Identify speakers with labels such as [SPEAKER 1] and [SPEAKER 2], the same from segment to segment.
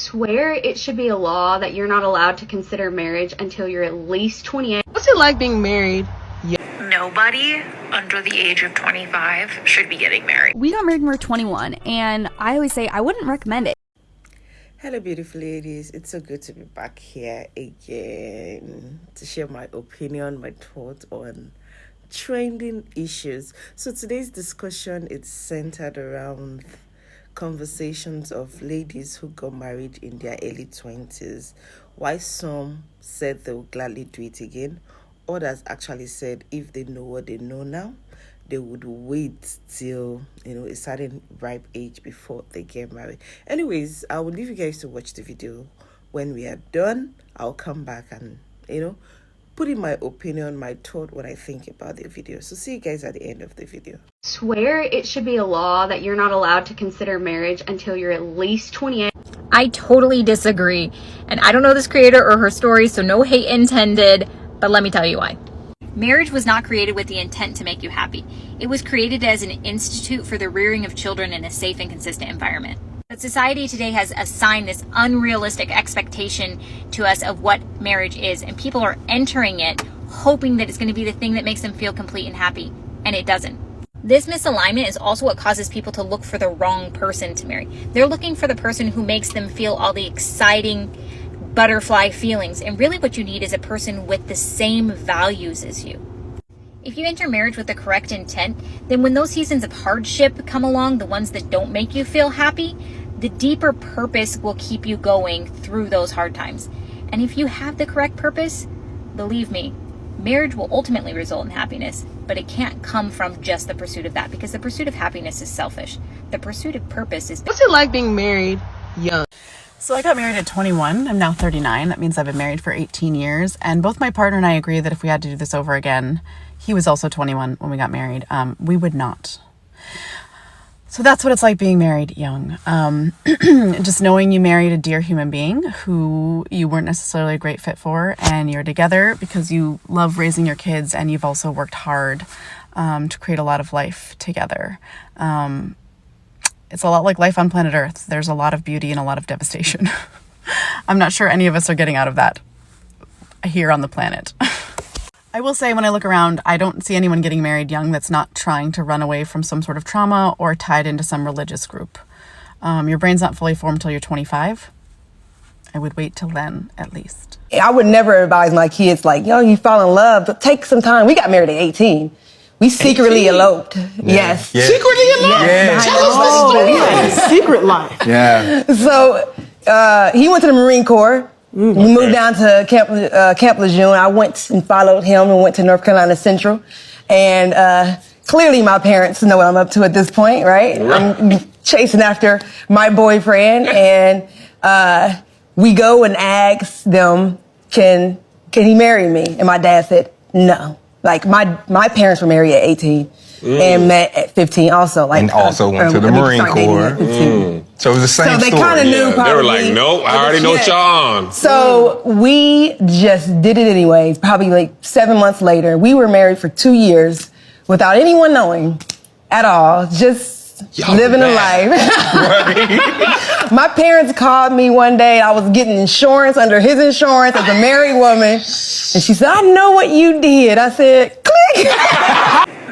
[SPEAKER 1] swear it should be a law that you're not allowed to consider marriage until you're at least 28.
[SPEAKER 2] What's it like being married?
[SPEAKER 3] Nobody under the age of 25 should be getting married.
[SPEAKER 4] We got married when we were 21, and I always say I wouldn't recommend it.
[SPEAKER 5] Hello, beautiful ladies. It's so good to be back here again to share my opinion, my thoughts on trending issues. So today's discussion is centered around conversations of ladies who got married in their early 20s. Why some said they would gladly do it again. Others actually said if they know what they know now, they would wait till, a certain ripe age before they get married. Anyways, I will leave you guys to watch the video. When we are done, I'll come back and, put in my opinion, my thought, what I think about the video. So see you guys at the end of the video.
[SPEAKER 1] Swear it should be a law that you're not allowed to consider marriage until you're at least 28.
[SPEAKER 6] I totally disagree. And I don't know this creator or her story, so no hate intended, but let me tell you why. Marriage was not created with the intent to make you happy. It was created as an institute for the rearing of children in a safe and consistent environment. But society today has assigned this unrealistic expectation to us of what marriage is, and people are entering it hoping that it's going to be the thing that makes them feel complete and happy, and it doesn't. This misalignment is also what causes people to look for the wrong person to marry. They're looking for the person who makes them feel all the exciting butterfly feelings, and really what you need is a person with the same values as you. If you enter marriage with the correct intent, then when those seasons of hardship come along, the ones that don't make you feel happy, the deeper purpose will keep you going through those hard times. And if you have the correct purpose, believe me, marriage will ultimately result in happiness, but it can't come from just the pursuit of that, because the pursuit of happiness is selfish. The pursuit of purpose is...
[SPEAKER 2] What's it like being married young?
[SPEAKER 7] So I got married at 21. I'm now 39. That means I've been married for 18 years. And both my partner and I agree that if we had to do this over again, he was also 21 when we got married, we would not. So that's what it's like being married young. Just knowing you married a dear human being who you weren't necessarily a great fit for, and you're together because you love raising your kids and you've also worked hard to create a lot of life together. It's a lot like life on planet Earth. There's a lot of beauty and a lot of devastation. I'm not sure any of us are getting out of that here on the planet. I will say when I look around, I don't see anyone getting married young that's not trying to run away from some sort of trauma or tied into some religious group. Your brain's not fully formed till you're 25. I would wait till then, at least.
[SPEAKER 8] I would never advise my kids, you fall in love, but take some time. We got married at 18. We secretly eloped. Yeah. Yes.
[SPEAKER 2] Yeah. Secretly eloped?
[SPEAKER 8] Yes.
[SPEAKER 2] Tell us the story.
[SPEAKER 8] Yeah.
[SPEAKER 2] Secret life.
[SPEAKER 8] Yeah. So he went to the Marine Corps. We moved down to Camp Lejeune. I went and followed him and went to North Carolina Central. And clearly my parents know what I'm up to at this point, right? I'm chasing after my boyfriend. And we go and ask them, can he marry me? And my dad said, no. My parents were married at 18 and met at 15 also.
[SPEAKER 9] And also went to the Marine Corps. So it was the same story.
[SPEAKER 8] So they kind of knew probably.
[SPEAKER 9] They were like, nope, I already know what y'all on.
[SPEAKER 8] So we just did it anyways. Probably 7 months later. We were married for 2 years without anyone knowing at all. Just living a life. My parents called me one day. I was getting insurance under his insurance as a married woman. And she said, I know what you did. I said, click.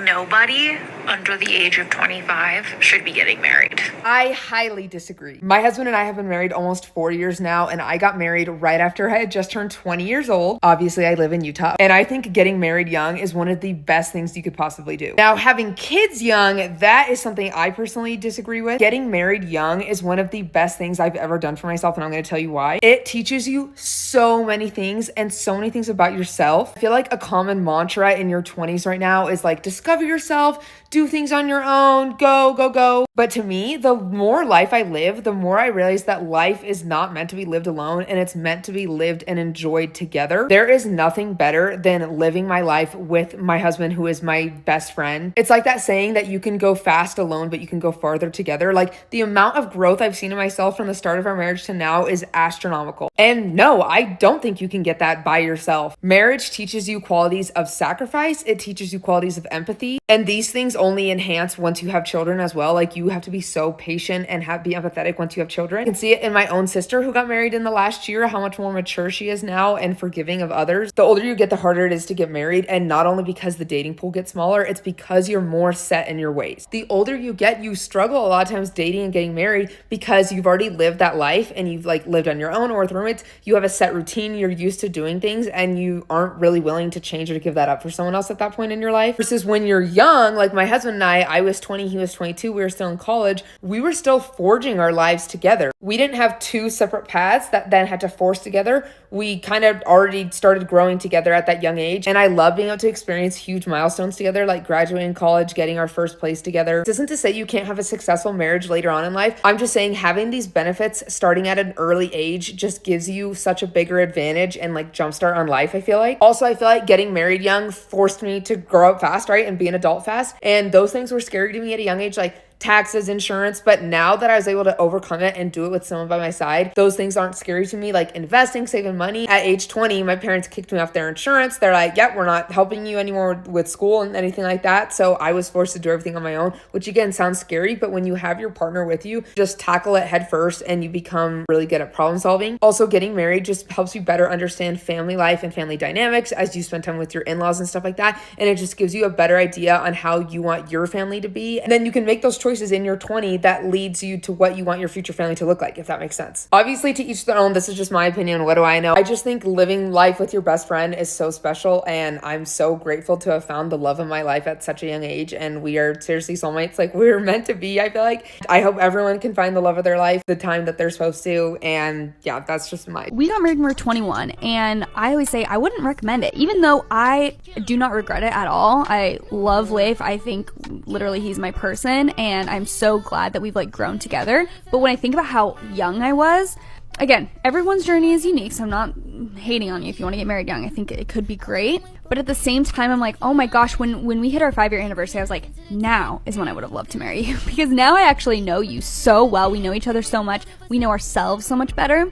[SPEAKER 3] Nobody under the age of 25 should be getting married.
[SPEAKER 10] I highly disagree. My husband and I have been married almost 4 years now, and I got married right after I had just turned 20 years old. Obviously, I live in Utah, and I think getting married young is one of the best things you could possibly do. Now, having kids young, that is something I personally disagree with. Getting married young is one of the best things I've ever done for myself, and I'm going to tell you why. It teaches you so many things and so many things about yourself. I feel like a common mantra in your 20s right now is discover yourself, do things on your own, go. But to me, the more life I live, the more I realize that life is not meant to be lived alone, and it's meant to be lived and enjoyed together. There is nothing better than living my life with my husband, who is my best friend. It's like that saying that you can go fast alone, but you can go farther together. The amount of growth I've seen in myself from the start of our marriage to now is astronomical. And no, I don't think you can get that by yourself. Marriage teaches you qualities of sacrifice. It teaches you qualities of empathy. And these things only enhance once you have children as well. You you have to be so patient and be empathetic once you have children. I can see it in my own sister who got married in the last year, how much more mature she is now and forgiving of others. The older you get, the harder it is to get married, and not only because the dating pool gets smaller, it's because you're more set in your ways. The older you get, you struggle a lot of times dating and getting married because you've already lived that life and you've like lived on your own or with roommates. You have a set routine, you're used to doing things, and you aren't really willing to change or to give that up for someone else at that point in your life. Versus when you're young, like my husband and I was 20, he was 22, we were still in college, we were still forging our lives together. We didn't have two separate paths that then had to force together. We kind of already started growing together at that young age. And I love being able to experience huge milestones together, like graduating college, getting our first place together. This isn't to say you can't have a successful marriage later on in life. I'm just saying having these benefits starting at an early age just gives you such a bigger advantage and like jumpstart on life, I feel like. Also, I feel like getting married young forced me to grow up fast, right? And be an adult fast. And those things were scary to me at a young age, like taxes, insurance. But now that I was able to overcome it and do it with someone by my side, those things aren't scary to me. Like investing, saving money. At age 20, my parents kicked me off their insurance. They're like, yep, we're not helping you anymore with school and anything like that. So I was forced to do everything on my own, which again sounds scary, but when you have your partner with you, just tackle it head first and you become really good at problem solving. Also, getting married just helps you better understand family life and family dynamics as you spend time with your in-laws and stuff like that. And it just gives you a better idea on how you want your family to be. And then you can make those choices in your 20 that leads you to what you want your future family to look like, if that makes sense. Obviously, to each their own. This is just my opinion. What do I know? I just think living life with your best friend is so special, and I'm so grateful to have found the love of my life at such a young age. And we are seriously soulmates. Like, we're meant to be, I feel like. I hope everyone can find the love of their life the time that they're supposed to. And yeah, that's just my...
[SPEAKER 4] We got married when we were 21, and I always say I wouldn't recommend it, even though I do not regret it at all. I love Leif. I think literally he's my person, and I'm so glad that we've like grown together. But when I think about how young I was, again, everyone's journey is unique, so I'm not hating on you if you want to get married young. I think it could be great. But at the same time, I'm like, oh my gosh, when we hit our 5-year anniversary, I was like, now is when I would have loved to marry you. Because now I actually know you so well. We know each other so much. We know ourselves so much better.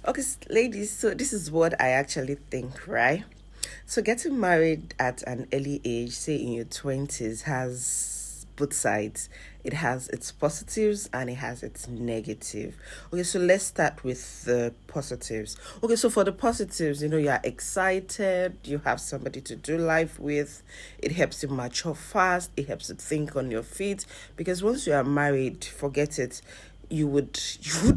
[SPEAKER 5] Okay, ladies, so this is what I actually think, right? So getting married at an early age, say in your 20s, has both sides. It has its positives and it has its negative. Okay, so let's start with the positives. Okay, so for the positives, you're excited, you have somebody to do life with, it helps you mature fast, it helps you think on your feet, because once you are married, forget it, you would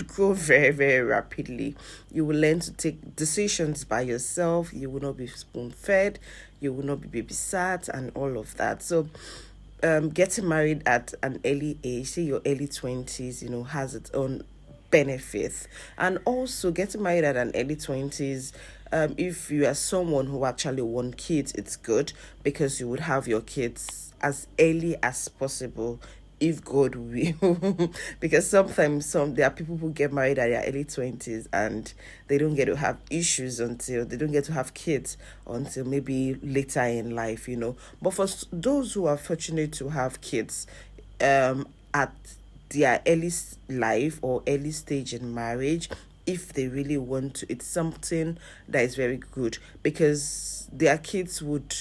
[SPEAKER 5] grow very, very rapidly. You will learn to take decisions by yourself. You will not be spoon-fed, you will not be babysat and all of that. So getting married at an early age, say your early 20s, has its own benefits. And also getting married at an early 20s, if you are someone who actually wants kids, it's good, because you would have your kids as early as possible, if God will. Because sometimes there are people who get married at their early 20s and they don't get to have issues until they don't get to have kids until maybe later in life, But for those who are fortunate to have kids at their early life or early stage in marriage, if they really want to, it's something that is very good, because their kids would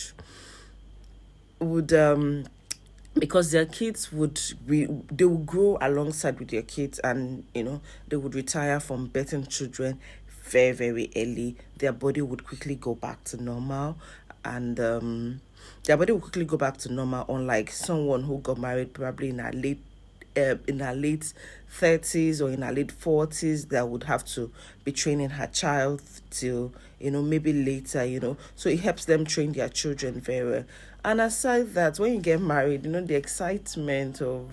[SPEAKER 5] because their kids they will grow alongside with your kids, and they would retire from birthing children very, very early. Their body would quickly go back to normal, and unlike someone who got married probably in her late 30s or in her late 40s, that would have to be training her child till maybe later, so it helps them train their children very well. And aside that, when you get married, the excitement of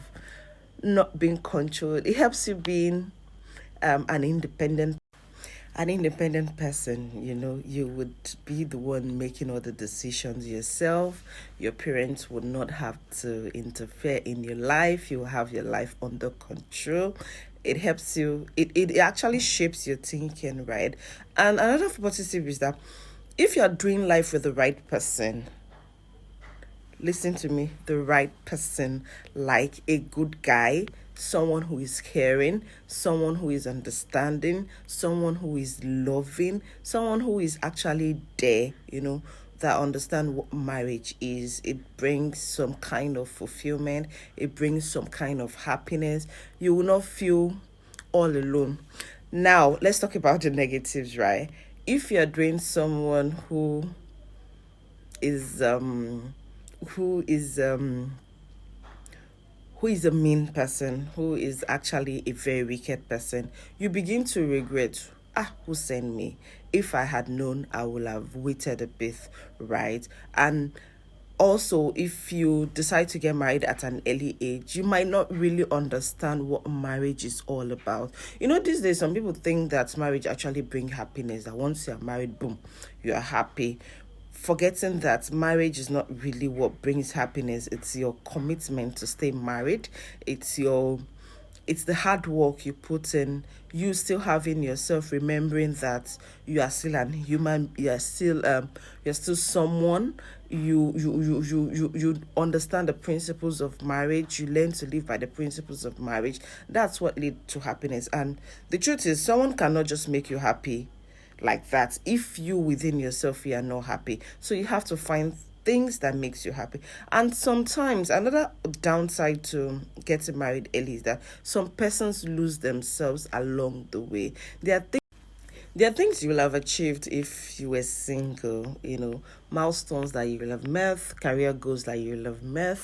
[SPEAKER 5] not being controlled, it helps you being an independent person. You would be the one making all the decisions yourself. Your parents would not have to interfere in your life. You will have your life under control. It helps you, it actually shapes your thinking, right? And another positive is that if you're doing life with the right person, listen to me, the right person, like a good guy, someone who is caring, someone who is understanding, someone who is loving, someone who is actually there, that understand what marriage is. It brings some kind of fulfillment, it brings some kind of happiness. You will not feel all alone. Now, let's talk about the negatives, right? If you're doing someone who is who is a mean person, who is actually a very wicked person, you begin to regret, who sent me? If I had known, I would have waited a bit, right? And also, if you decide to get married at an early age, you might not really understand what marriage is all about. You know, these days, some people think that marriage actually brings happiness, that once you're married, boom, you are happy. Forgetting that marriage is not really what brings happiness. It's your commitment to stay married. It's the hard work you put in, you still having yourself, remembering that you are still an human, you're still someone. You understand the principles of marriage, you learn to live by the principles of marriage. That's what leads to happiness. And the truth is, someone cannot just make you happy like that if you within yourself you are not happy. So you have to find things that makes you happy. And sometimes another downside to getting married early is that some persons lose themselves along the way. There are things you will have achieved if you were single, milestones that you will have met, career goals that you will have met,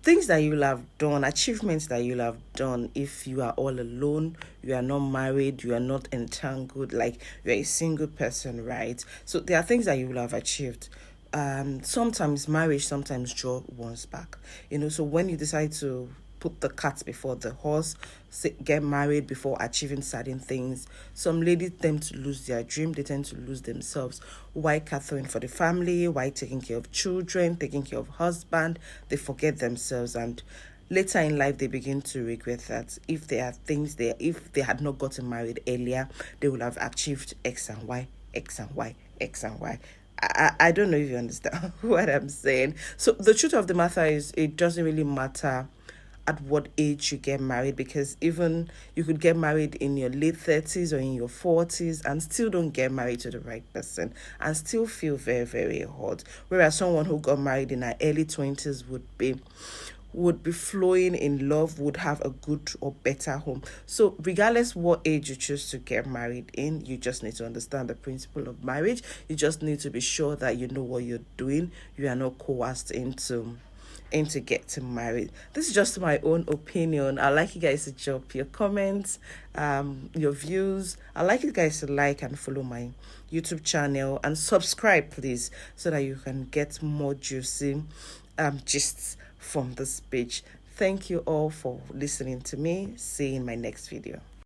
[SPEAKER 5] things that you'll have done, achievements that you'll have done if you are all alone, you are not married, you are not entangled, like you're a single person, right? So there are things that you will have achieved. Sometimes marriage, sometimes draw one's back. So when you decide to put the cart before the horse, get married before achieving certain things, some ladies tend to lose their dream, they tend to lose themselves. Why catering for the family, why taking care of children, taking care of husband, they forget themselves, and later in life they begin to regret that if there are things there, if they had not gotten married earlier, they would have achieved X and Y, X and Y, X and Y. I don't know if you understand what I'm saying. So the truth of the matter is, it doesn't really matter at what age you get married, because even you could get married in your late 30s or in your 40s and still don't get married to the right person and still feel very, very hot. Whereas someone who got married in her early 20s would be flowing in love, would have a good or better home. So regardless what age you choose to get married in, you just need to understand the principle of marriage. You just need to be sure that you know what you're doing. You are not coerced into getting married. This is just my own opinion. I'd like you guys to drop your comments, your views. I'd like you guys to like and follow my YouTube channel and subscribe, please, so that you can get more juicy gists from this page. Thank you all for listening to me. See you in my next video.